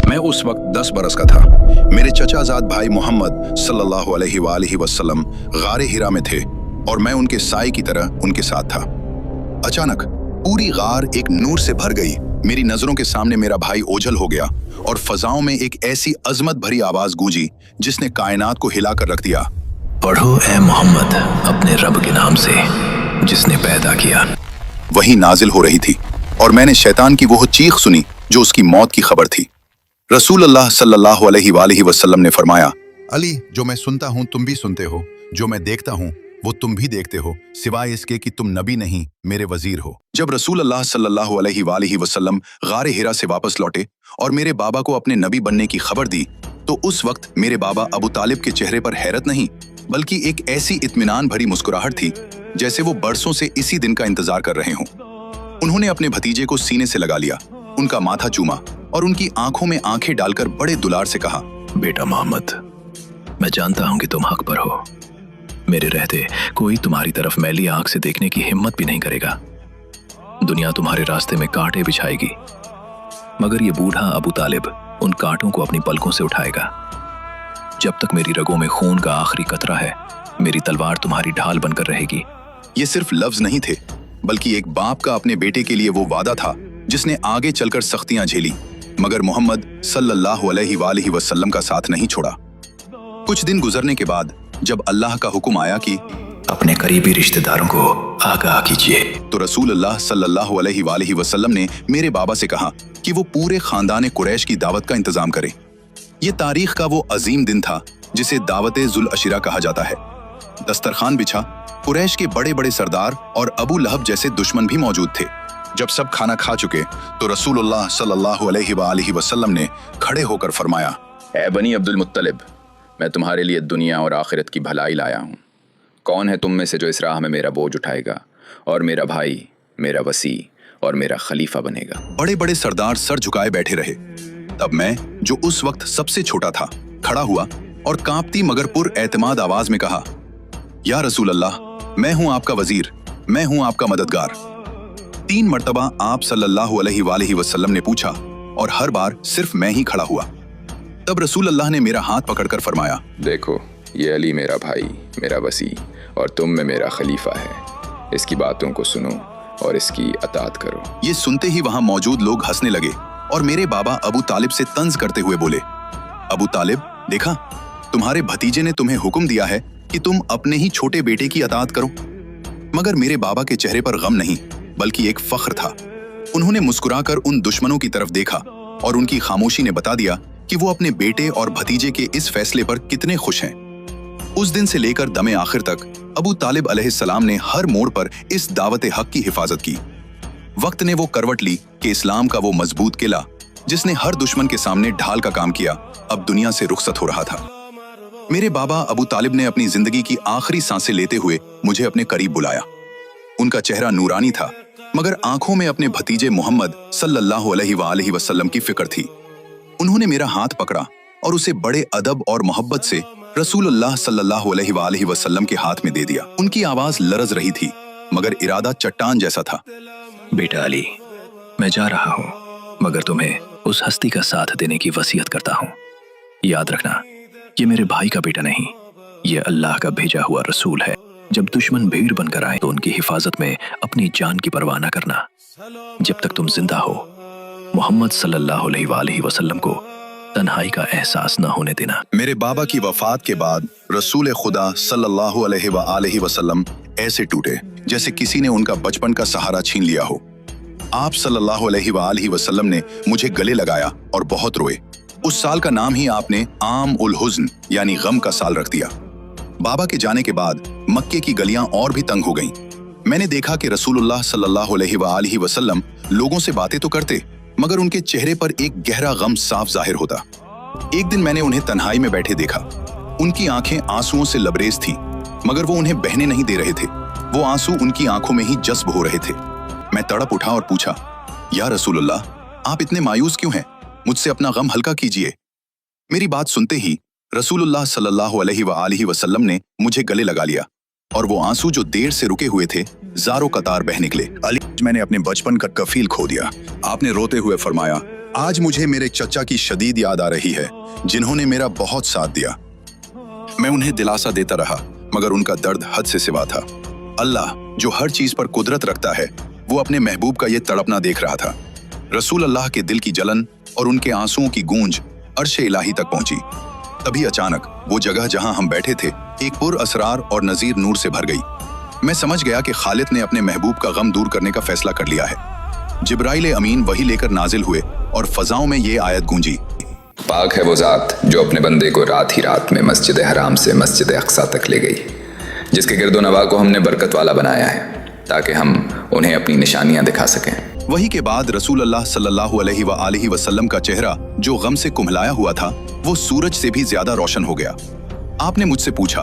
मैं उस वक्त 10 बरस का था। मेरे चचाजाद भाई मोहम्मद सल्लल्लाहु अलैहि वसल्लम गारे हिरा में थे और मैं उनके साए की तरह उनके साथ था। अचानक पूरी गार एक नूर से भर गई। मेरी नजरों के सामने मेरा भाई ओझल हो गया और फजाओं में एक ऐसी अजमत भरी आवाज गूंजी जिसने कायनात को हिलाकर रख दिया। पढ़ो ए मोहम्मद अपने रब के नाम से जिसने पैदा किया। वही नाजिल हो रही थी और मैंने शैतान की वो चीख सुनी जो उसकी मौत की खबर थी। रसूल अल्लाह सल्लल्लाहु अलैहि वसल्लम ने फरमाया, अली, जो मैं सुनता हूँ तुम भी सुनते हो, जो मैं देखता हूँ वो तुम भी देखते हो, सिवाय इसके कि तुम नबी नहीं मेरे वजीर हो। जब रसूल अल्लाह सल्लल्लाहु अलैहि वसल्लम गारे हिरा से वापस लौटे और मेरे बाबा को अपने नबी बनने की खबर दी तो उस वक्त मेरे बाबा अबू तालिब के चेहरे पर हैरत नहीं बल्कि एक ऐसी इत्मीनान भरी मुस्कुराहट थी जैसे वो बरसों से इसी दिन का इंतजार कर रहे हों। उन्होंने अपने भतीजे को सीने से लगा लिया, उनका माथा चूमा और उनकी आंखों में आंखें डालकर बड़े दुलार से कहा, बेटा मोहम्मद, मैं जानता हूं कि तुम हक पर हो। मेरे रहते कोई तुम्हारी तरफ मैली आंख से देखने की हिम्मत भी नहीं करेगा। दुनिया तुम्हारे रास्ते में कांटे बिछाएगी, मगर ये बूढ़ा अबू तालिब उन कांटों को अपनी पलकों से उठाएगा। जब तक मेरी रगों में खून का आखिरी कतरा है, मेरी तलवार तुम्हारी ढाल बनकर रहेगी। ये सिर्फ लफ्ज नहीं थे बल्कि एक बाप का अपने बेटे के लिए वो वादा था जिसने आगे चलकर सख्तियां झेली मगर मोहम्मद सल्लल्लाहु अलैहि वसल्लम का साथ नहीं छोड़ा। कुछ दिन गुजरने के बाद जब अल्लाह का हुक्म आया कि अपने करीबी रिश्तेदारों को आगाह कीजिए, तो रसूल अल्लाह सल्लल्लाहु अलैहि वसल्लम ने मेरे बाबा से कहा कि वो पूरे खानदान कुरैश की दावत का इंतजाम करें। ये तारीख का वो अजीम दिन था जिसे दावत जुल अशिरा कहा जाता है। दस्तरखान बिछा, कुरैश के बड़े बड़े सरदार और अबू लहब जैसे दुश्मन भी मौजूद थे। जब सब खाना खा चुके तो रसूलुल्लाह सल्लल्लाहु अलैहि वसल्लम ने खड़े होकर फरमाया, ए बनी अब्दुल मुत्तलिब, मैं तुम्हारे लिए दुनिया और आखिरत की भलाई लाया हूँ। कौन है तुम में से जो इस राह में मेरा बोझ उठाएगा और मेरा भाई, मेरा वसी और मेरा खलीफा बनेगा। बड़े बड़े सरदार सर झुकाए बैठे रहे। तब मैं, जो उस वक्त सबसे छोटा था, खड़ा हुआ और कांपती मगर पुर एतमाद आवाज में कहा, या रसूल अल्लाह, मैं हूं आपका वजीर, मैं हूं आपका मददगार। 3 मर्तबा आप सल्लल्लाहु अलैहि वसल्लम ने पूछा और हर बार सिर्फ मैं ही खड़ा हुआ। तब रसूल अल्लाह ने मेरा हाथ पकड़कर फरमाया, देखो, ये अली मेरा भाई, मेरा वसी और तुम में मेरा खलीफा है। इसकी बातों को सुनो और इसकी अतात करो। ये सुनते ही वहां मौजूद लोग हंसने लगे और मेरे बाबा अबू तालिब से तंज करते हुए बोले, अबू तालिब, देखा, तुम्हारे भतीजे ने तुम्हें हुक्म दिया है कि तुम अपने ही छोटे बेटे की अतात करो। मगर मेरे बाबा के चेहरे पर गम नहीं बल्कि एक फख्र था। उन्होंने मुस्कुराकर उन दुश्मनों की तरफ देखा और उनकी खामोशी ने बता दिया कि वो अपने बेटे और भतीजे के इस फैसले पर कितने खुश हैं। उस दिन से लेकर दमे आखिर तक अबू तालिब अलैहिस्सलाम ने हर मोड़ पर इस दावत हक की हिफाजत की। वक्त ने वो करवट ली कि इस्लाम का वो मजबूत किला जिसने हर दुश्मन के सामने ढाल का काम किया अब दुनिया से रुखसत हो रहा था। मेरे बाबा अबू तालिब ने अपनी जिंदगी की आखिरी सांसें लेते हुए मुझे अपने करीब बुलाया। उनका चेहरा नूरानी था मगर आंखों में अपने भतीजे मोहम्मद सल्लल्लाहु अलैहि वसल्लम की फिक्र थी। उन्होंने मेरा हाथ पकड़ा और उसे बड़े अदब और मोहब्बत से रसूलुल्लाह सल्लल्लाहु अलैहि वसल्लम के हाथ में दे दिया। उनकी आवाज लरज रही थी मगर इरादा चट्टान जैसा था। बेटा अली, मैं जा रहा हूँ मगर तुम्हें उस हस्ती का साथ देने की वसीयत करता हूँ। याद रखना, ये मेरे भाई का बेटा नहीं, ये अल्लाह का भेजा हुआ रसूल है। जब दुश्मन भीड़ बनकर आए तो उनकी हिफाजत में अपनी जान की परवाह न करना। जब तक तुम जिंदा हो, मोहम्मद सल्लल्लाहु अलैहि वसल्लम को तन्हाई का एहसास न होने देना। मेरे बाबा की वफात के बाद रसूल खुदा सल्लल्लाहु अलैहि वसल्लम ऐसे टूटे जैसे किसी ने उनका बचपन का सहारा छीन लिया हो। आप सल्लल्लाहु अलैहि वसल्लम ने मुझे गले लगाया और बहुत रोए। उस साल का नाम ही आपने आम उल हुज़्न यानी गम का साल रख दिया। बाबा के जाने के बाद मक्के की गलियां और भी तंग हो गईं। मैंने देखा कि रसूलुल्लाह सल्लल्लाहु अलैहि वसल्लम लोगों से बातें तो करते मगर उनके चेहरे पर एक गहरा गम साफ जाहिर होता। एक दिन मैंने उन्हें तन्हाई में बैठे देखा। उनकी आंखें आंसुओं से लबरेज थीं मगर वो उन्हें बहने नहीं दे रहे थे। वो आंसू उनकी आंखों में ही जज्ब हो रहे थे। मैं तड़प उठा और पूछा, या रसूलुल्लाह, आप इतने मायूस क्यों हैं? मुझसे अपना गम हल्का कीजिए। मेरी बात सुनते ही रसूलुल्लाह सल्लल्लाहु अलैहि वसल्लम ने मुझे गले लगा लिया और वो आंसू जो देर से रुके हुए थे जारो कतार बह निकले। अली, मैंने अपने बचपन का कफील खो दिया। आपने रोते हुए फरमाया, आज मुझे मेरे चचा की शदीद याद आ रही है, जिन्होंने मेरा बहुत साथ दिया। मैं उन्हें दिलासा देता रहा, मगर उनका दर्द हद से सिवा था। अल्लाह जो हर चीज पर कुदरत रखता है, वो अपने महबूब का ये तड़पना देख रहा था। रसूल अल्लाह के दिल की जलन और उनके आंसुओं की गूंज अर्श इलाही तक पहुंची। तभी अचानक वो जगह जहां हम बैठे थे एक पुर असरार और नजीर नूर से भर गई। मैं समझ गया कि खालिद ने अपने महबूब का गम दूर करने का फैसला कर लिया है। जिब्राइल अमीन वही लेकर नाजिल हुए और फजाओं में ये आयत गूंजी, पाक है वो ज़ात जो अपने बंदे को रात ही रात में मस्जिद हराम से मस्जिद अक्सा तक ले गई, जिसके गिरदो नवा को हमने बरकत वाला बनाया है ताकि हम उन्हें अपनी निशानियां दिखा सकें। वही के बाद रसूल अल्लाह सल्लल्लाहु अलैहि वसल्लम का चेहरा जो गम से कुम्हलाया हुआ था, वो सूरज से भी ज्यादा रोशन हो गया। आपने मुझसे पूछा,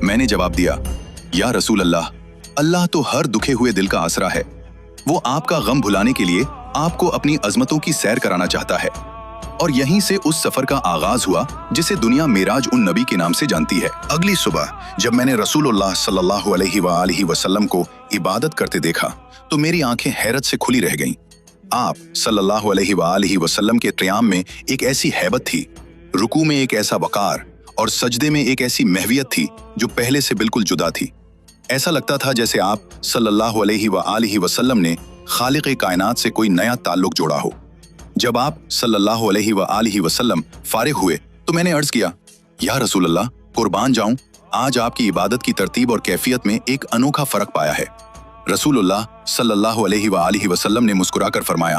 मैंने जवाब दिया, या रसूल अल्लाह, अल्लाह तो हर दुखे हुए दिल का आसरा है। वो आपका गम भुलाने के लिए आपको अपनी अजमतों की सैर कराना चाहता है। और यहीं से उस सफर का आगाज हुआ जिसे दुनिया मेराज उन नबी के नाम से जानती है। अगली सुबह जब मैंने रसूलुल्लाह सल्लल्लाहु अलैहि वसल्लम को इबादत करते देखा तो मेरी आंखें हैरत से खुली रह गईं। आप सल्लल्लाहु अलैहि वसल्लम के क़याम में एक ऐसी हैबत थी, रुकू में एक ऐसा वकार और सजदे में एक ऐसी महवियत थी जो पहले से बिल्कुल जुदा थी। ऐसा लगता था जैसे आप सल्लल्लाहु अलैहि वसल्लम ने खालिक़ कायनात से कोई नया ताल्लुक जोड़ा हो। जब आप सल्लल्लाहु अलैहि वसल्लम फारिग हुए तो मैंने अर्ज किया, या रसूल अल्लाह, कुर्बान जाऊं, आज आपकी इबादत की तरतीब और कैफियत में एक अनोखा फर्क पाया है। रसूलुल्लाह सल्लल्लाहु अलैहि वसल्लम ने मुस्कुराकर फरमाया,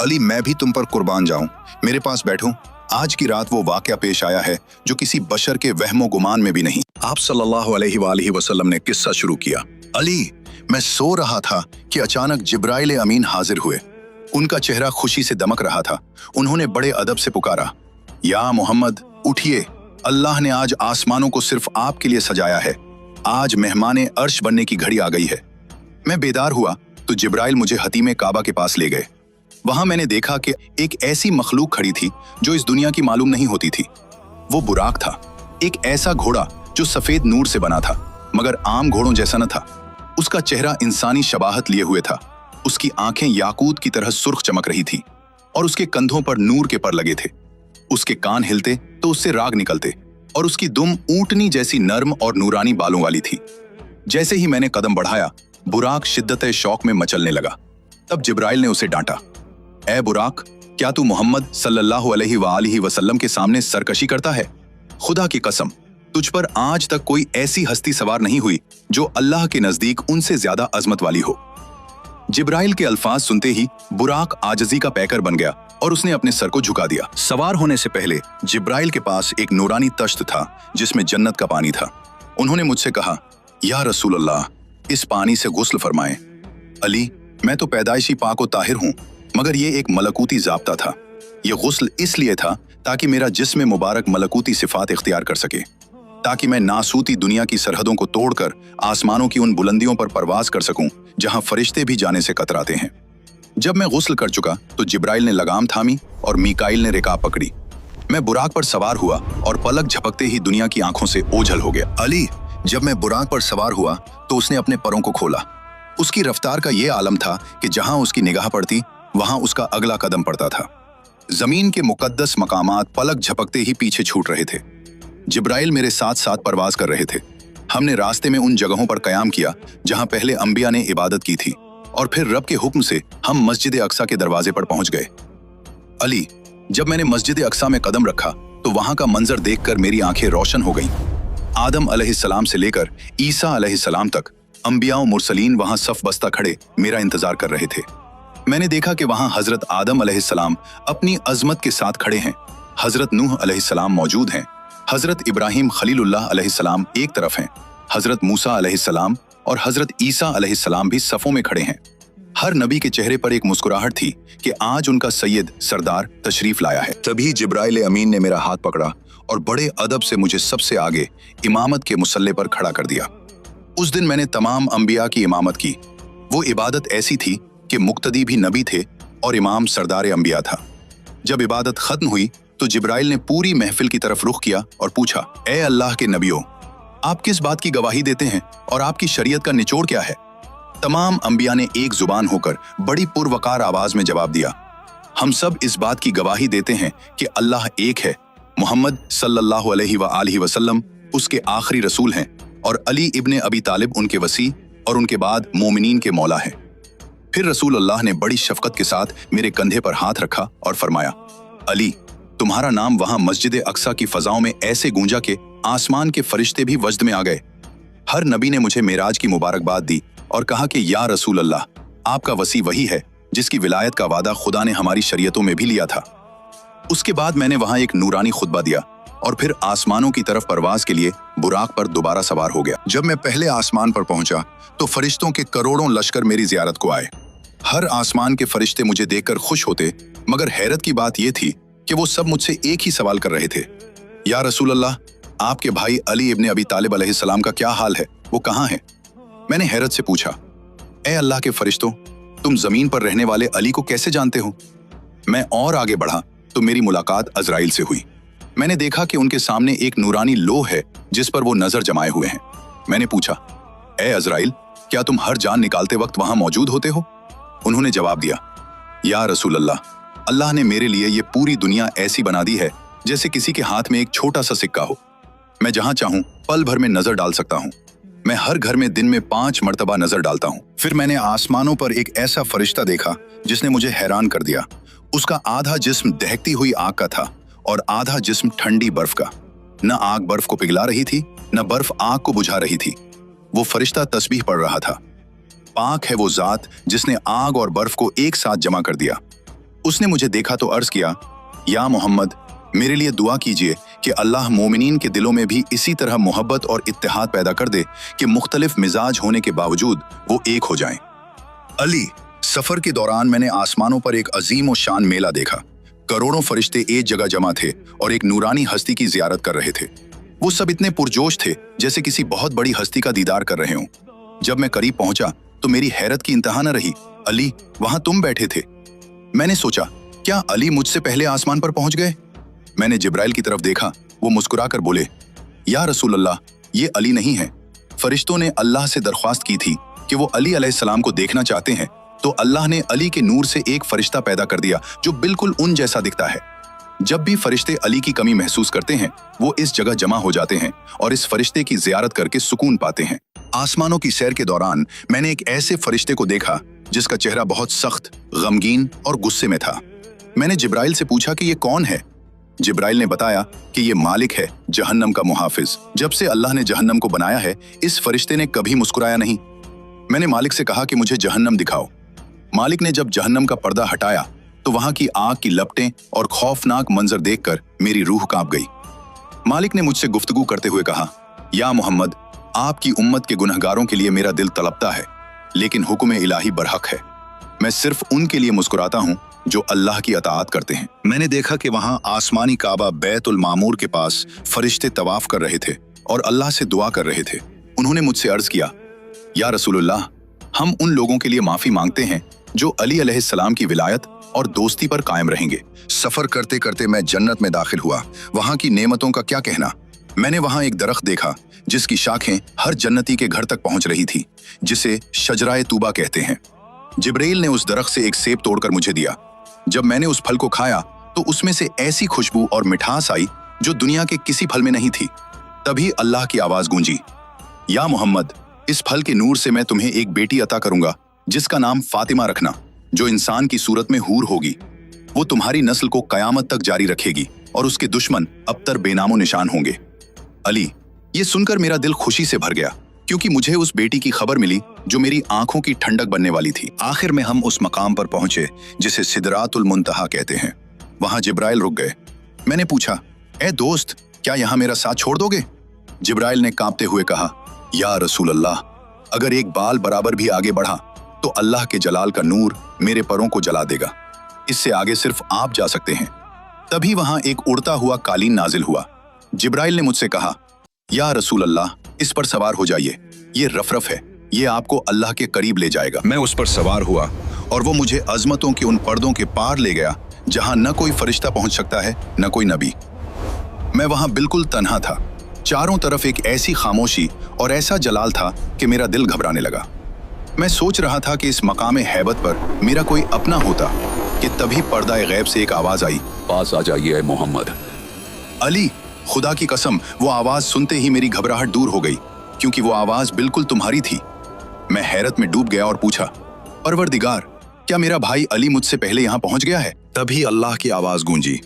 अली, मैं भी तुम पर कुर्बान जाऊं, मेरे पास बैठो। आज की रात वो वाकया पेश आया है जो किसी बशर के वहमो गुमान में भी नहीं। आप सल्लल्लाहु अलैहि वसल्लम ने किस्सा शुरू किया, अली, मैं सो रहा था कि अचानक जिब्राइल अमीन हाजिर हुए। उनका चेहरा खुशी से दमक रहा था। उन्होंने बड़े अदब से पुकारा, या मोहम्मद, उठिए, अल्लाह ने आज आसमानों को सिर्फ आपके लिए सजाया है। आज मेहमाने अर्श बनने की घड़ी आ गई है। मैं बेदार हुआ तो जिब्राइल मुझे हतीमे काबा के पास ले गए। वहां मैंने देखा कि एक ऐसी मखलूक खड़ी थी जो इस दुनिया की मालूम नहीं होती थी। वो बुराक था, एक ऐसा घोड़ा जो सफेद नूर से बना था, मगर आम घोड़ों जैसा न था। उसका चेहरा इंसानी शबाहत लिए हुए था। उसकी आंखें याकूत की तरह सुर्ख चमक रही थी और उसके कंधों पर नूर के पर लगे थे। उसके कान हिलते तो उससे राग निकलते और उसकी दुम ऊंटनी जैसी नर्म और नूरानी बालों वाली थी। जैसे ही मैंने कदम बढ़ाया, बुराक शिद्दत शौक में मचलने लगा। तब जिब्राइल ने उसे डांटा, ए बुराक, क्या तू मोहम्मद सल्लल्लाहु अलैहि वसल्लम के सामने सरकशी करता है? खुदा की कसम, तुझ पर आज तक कोई ऐसी हस्ती सवार नहीं हुई जो अल्लाह के नजदीक उनसे ज्यादा अजमत वाली हो। जिब्राइल के अल्फाज सुनते ही बुराक आजजी का पैकर बन गया और उसने अपने सर को झुका दिया। सवार होने से पहले जिब्राइल के पास एक नूरानी तश्त था जिसमें जन्नत का पानी था। उन्होंने मुझसे कहा, या रसूल अल्लाह, इस पानी से गुस्ल फरमाएं। अली, मैं तो पैदाइशी पाक व ताहिर हूँ, मगर ये एक मलकूती ज़ाब्ता था। ये गुस्ल इसलिए था ताकि मेरा जिस्म मुबारक मलकूती सिफात इख्तियार कर सके, ताकि मैं नासूती दुनिया की सरहदों को तोड़कर आसमानों की उन बुलंदियों पर परवाज कर सकूं जहां फरिश्ते भी जाने से कतराते हैं। जब मैं गुस्ल कर चुका तो जिब्राइल ने लगाम थामी और मीकाइल ने रिकाब पकड़ी। मैं बुराक पर सवार हुआ और पलक झपकते ही दुनिया की आंखों से ओझल हो गया। अली, जब मैं बुराक पर सवार हुआ तो उसने अपने परों को खोला। उसकी रफ्तार का ये आलम था कि जहां उसकी निगाह पड़ती वहां उसका अगला कदम पड़ता था। जमीन के मुकद्दस मकामात पलक झपकते ही पीछे छूट रहे थे। जिब्राइल मेरे साथ साथ परवाज कर रहे थे। हमने रास्ते में उन जगहों पर कयाम किया जहां पहले अंबिया ने इबादत की थी, और फिर रब के हुक्म से हम मस्जिद अक्सा के दरवाजे पर पहुंच गए। अली, जब मैंने मस्जिद अक्सा में कदम रखा तो वहां का मंजर देखकर मेरी आंखें रोशन हो गईं। आदम अलैहिस्सलाम से लेकर ईसा अलैहिस्सलाम तक अंबिया और मुरसलीन वहां सफ बस्ता खड़े मेरा इंतजार कर रहे थे। मैंने देखा कि वहां हजरत आदम अलैहिस्सलाम अपनी अजमत के साथ खड़े हैं, हजरत नूह अलैहिस्सलाम मौजूद हैं, हजरत इब्राहिम खलीलुल्लाह अलैहिस्सलाम एक तरफ हैं, हजरत मूसा अलैहिस्सलाम और हजरत ईसा अलैहिस्सलाम भी सफों में खड़े हैं। हर नबी के चेहरे पर एक मुस्कुराहट थी कि आज उनका सैयद सरदार तशरीफ लाया है। तभी जिब्राइल अमीन ने मेरा हाथ पकड़ा और बड़े अदब से मुझे सबसे आगे इमामत के मुसल्ले पर खड़ा कर दिया। उस दिन मैंने तमाम अंबिया की इमामत की। वो इबादत ऐसी थी कि मुक्तदी भी नबी थे और इमाम सरदार अंबिया था। जब इबादत खत्म हुई तो जिब्राइल ने पूरी महफिल की तरफ रुख किया और पूछा, ए अल्लाह के नबियों, आप किस बात की गवाही देते हैं और आपकी शरीयत का निचोड़ क्या है? तमाम अंबिया ने एक जुबान होकर बड़ी पुरवकार आवाज में जवाब दिया, हम सब इस बात की गवाही देते हैं कि अल्लाह एक है, मोहम्मद सल्लल्लाहु अलैहि वसल्लम उसके आखिरी रसूल हैं और अली इब्ने अबी तालिब उनके वसी और उनके बाद मोमिनीन के मौला हैं। फिर रसूल अल्लाह ने बड़ी शफकत के साथ मेरे कंधे पर हाथ रखा और फरमाया, अली, तुम्हारा नाम वहां मस्जिद अक्सा की फजाओं में ऐसे गूंजा कि आसमान के फरिश्ते भी वजद में आ गए। हर नबी ने मुझे मेराज की मुबारकबाद दी और कहा कि या रसूल अल्लाह, आपका वसी वही है जिसकी विलायत का वादा खुदा ने हमारी शरीयतों में भी लिया था। उसके बाद मैंने वहां एक नूरानी खुतबा दिया और फिर आसमानों की तरफ परवाज के लिए बुराक पर दोबारा सवार हो गया। जब मैं पहले आसमान पर पहुंचा तो फरिश्तों के करोड़ों लश्कर मेरी जियारत को आए। हर आसमान के फरिश्ते मुझे देखकर खुश होते, मगर हैरत की बात यह थी कि वो सब मुझसे एक ही सवाल कर रहे थे, या रसूल अल्लाह, आपके भाई अली इब्ने अबी तालिब अलैहिस्सलाम का क्या हाल है, वो कहाँ है? मैंने हैरत से पूछा, ए अल्लाह के फरिश्तों, तुम जमीन पर रहने वाले अली को कैसे जानते हो? मैं और आगे बढ़ा तो मेरी मुलाकात अजराइल से हुई। मैंने देखा कि उनके सामने एक नूरानी लोह है जिस पर वो नजर जमाए हुए हैं। मैंने पूछा, ए अजराइल, क्या तुम हर जान निकालते वक्त वहां मौजूद होते हो? उन्होंने जवाब दिया, या रसूल अल्लाह, अल्लाह ने मेरे लिए ये पूरी दुनिया ऐसी बना दी है जैसे किसी के हाथ में एक छोटा सा सिक्का हो। मैं जहां चाहूं पल भर में नजर डाल सकता हूं। मैं हर घर में दिन में 5 मर्तबा नजर डालता हूं। फिर मैंने आसमानों पर एक ऐसा फरिश्ता देखा जिसने मुझे हैरान कर दिया। उसका आधा जिस्म दहकती हुई आग का था और आधा जिस्म ठंडी बर्फ का। न आग बर्फ को पिघला रही थी, न बर्फ आग को बुझा रही थी। वो फरिश्ता तस्बीह पढ़ रहा था। पाक है वो जात जिसने आग और बर्फ को एक साथ जमा कर दिया। उसने मुझे देखा तो अर्ज किया, या मोहम्मद, मेरे लिए दुआ कीजिए कि अल्लाह मोमिनीन के दिलों में भी इसी तरह मोहब्बत और इत्तेहाद पैदा कर दे कि मुख्तलिफ मिजाज होने के बावजूद वो एक हो जाएं। अली, सफर के दौरान मैंने आसमानों पर एक अजीम और शान मेला देखा। करोड़ों फरिश्ते एक जगह जमा थे और एक नूरानी हस्ती की जियारत कर रहे थे। वो सब इतने पुरजोश थे जैसे किसी बहुत बड़ी हस्ती का दीदार कर रहे हों। जब मैं करीब पहुंचा तो मेरी हैरत की इंतहा न रही। अली, वहां तुम बैठे थे। मैंने सोचा, क्या अली मुझसे पहले आसमान पर पहुंच गए? मैंने जिब्राइल की तरफ देखा। वो मुस्कुराकर बोले, या रसूल अल्लाह, ये अली नहीं है। फरिश्तों ने अल्लाह से दरख्वास्त की थी कि वो अली अलैहिस्सलाम को देखना चाहते हैं, तो अल्लाह ने अली के नूर से एक फरिश्ता पैदा कर दिया जो बिल्कुल उन जैसा दिखता है। जब भी फरिश्ते अली की कमी महसूस करते हैं, वो इस जगह जमा हो जाते हैं और इस फरिश्ते की जियारत करके सुकून पाते हैं। आसमानों की सैर के दौरान मैंने एक ऐसे फरिश्ते को देखा जिसका चेहरा बहुत सख्त, गमगीन और गुस्से में था। मैंने जिब्राइल से पूछा कि ये कौन है? जिब्राइल ने बताया कि ये मालिक है, जहन्नम का मुहाफिज। जब से अल्लाह ने जहन्नम को बनाया है, इस फरिश्ते ने कभी मुस्कुराया नहीं। मैंने मालिक से कहा कि मुझे जहन्नम दिखाओ। मालिक ने जब जहन्नम का पर्दा हटाया तो वहां की आग की लपटें और खौफनाक मंजर देखकर मेरी रूह कांप गई। मालिक ने मुझसे गुफ्तगू करते हुए कहा, या मोहम्मद, आपकी उम्मत के गुनहगारों के लिए मेरा दिल तड़पता है, लेकिन हुक्म इलाही बरहक है। मैं सिर्फ उनके लिए मुस्कुराता हूं जो अल्लाह की अताअत करते हैं। मैंने देखा कि वहां आसमानी काबा बैतुल मामूर के पास फरिश्ते तवाफ कर रहे थे और अल्लाह से दुआ कर रहे थे। उन्होंने मुझसे अर्ज किया, या रसूलुल्लाह, हम उन लोगों के लिए माफी मांगते हैं जो अली अलैहिस्सलाम की विलायत और दोस्ती पर कायम रहेंगे। सफर करते करते मैं जन्नत में दाखिल हुआ। वहां की नेमतों का क्या कहना। मैंने वहां एक दरख्त देखा जिसकी शाखें हर जन्नती के घर तक पहुंच रही थी, जिसे शजराए तूबा कहते हैं। जिब्राइल ने उस दरख्त से एक सेब तोड़कर मुझे दिया। जब मैंने उस फल को खाया तो उसमें से ऐसी खुशबू और मिठास आई जो दुनिया के किसी फल में नहीं थी। तभी अल्लाह की आवाज गूंजी, या मोहम्मद, इस फल के नूर से मैं तुम्हें एक बेटी अता करूंगा जिसका नाम फातिमा रखना, जो इंसान की सूरत में हूर होगी। वो तुम्हारी नस्ल को कयामत तक जारी रखेगी और उसके दुश्मन अबतर बेनामो निशान होंगे। अली, ये सुनकर मेरा दिल खुशी से भर गया, क्योंकि मुझे उस बेटी की खबर मिली जो मेरी आंखों की ठंडक बनने वाली थी। आखिर में हम उस मकाम पर पहुंचे जिसे सिदरातुल मुंतहा कहते हैं। वहां जिब्राइल रुक गए। मैंने पूछा, ए दोस्त, क्या यहाँ मेरा साथ छोड़ दोगे? जिब्राइल ने कांपते हुए कहा, या रसूल अल्लाह, अगर एक बाल बराबर भी आगे बढ़ा तो अल्लाह के जलाल का नूर मेरे परों को जला देगा। इससे आगे सिर्फ आप जा सकते हैं। तभी वहां एक उड़ता हुआ कालीन नाजिल हुआ। जिब्राइल ने मुझसे कहा, या रसूल अल्लाह, इस पर सवार हो जाइए। ये रफरफ है, ये आपको अल्लाह के करीब ले जाएगा। मैं उस पर सवार हुआ और वो मुझे अजमतों के उन पर्दों के पार ले गया जहां न कोई फरिश्ता पहुंच सकता है, न कोई नबी। मैं वहां बिल्कुल तन्हा था। चारों तरफ एक ऐसी खामोशी और ऐसा जलाल था कि मेरा दिल घबराने लगा। मैं सोच रहा था कि इस मकाम हैबत पर मेरा कोई अपना होता कि तभी पर्दा गैब से एक आवाज आई, पास आ जाइए मोहम्मद। अली, खुदा की कसम, वो आवाज सुनते ही मेरी घबराहट दूर हो गई, क्योंकि वो आवाज बिल्कुल तुम्हारी थी। मैं हैरत में डूब गया और पूछा, परवरदिगार, क्या मेरा भाई अली मुझसे पहले यहाँ पहुंच गया है? तभी अल्लाह की आवाज गूंजी,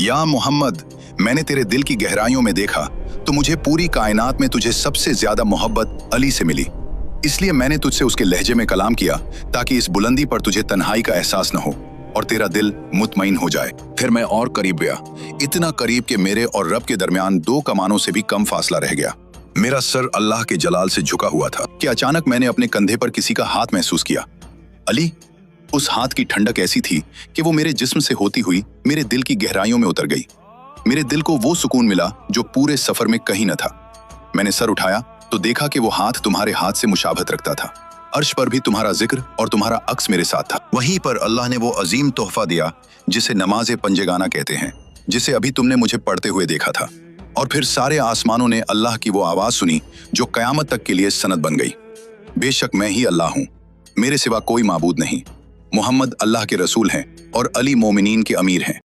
या मोहम्मद, मैंने तेरे दिल की गहराइयों में देखा तो मुझे पूरी कायनात में तुझे सबसे ज्यादा मोहब्बत अली से मिली। इसलिए मैंने तुझसे उसके लहजे में कलाम किया ताकि इस बुलंदी पर तुझे तन्हाई का एहसास न हो और तेरा दिल मुतमईन हो जाए। फिर मैं और करीब गया, इतना करीब कि मेरे और रब के दरमियान 2 कमानों से भी कम फासला रह गया। मेरा सर अल्लाह के जलाल से झुका हुआ था कि अचानक मैंने अपने कंधे पर किसी का हाथ महसूस किया। अली, उस हाथ की ठंडक ऐसी थी कि वो मेरे जिस्म से होती हुई मेरे दिल की गहराइयों में उतर गई। मेरे दिल को वो सुकून मिला जो पूरे सफर में कहीं न था। मैंने सर उठाया तो देखा कि वो हाथ तुम्हारे हाथ से मुशाबहत रखता था। अर्श पर भी तुम्हारा जिक्र और तुम्हारा अक्स मेरे साथ था। वहीं पर अल्लाह ने वो अजीम तोहफा दिया जिसे नमाज़े पंजेगाना कहते हैं, जिसे अभी तुमने मुझे पढ़ते हुए देखा था। और फिर सारे आसमानों ने अल्लाह की वो आवाज सुनी जो कयामत तक के लिए सनद बन गई, बेशक मैं ही अल्लाह हूँ, मेरे सिवा कोई माबूद नहीं। मोहम्मद अल्लाह के रसूल हैं और अली मोमिनीन के अमीर हैं।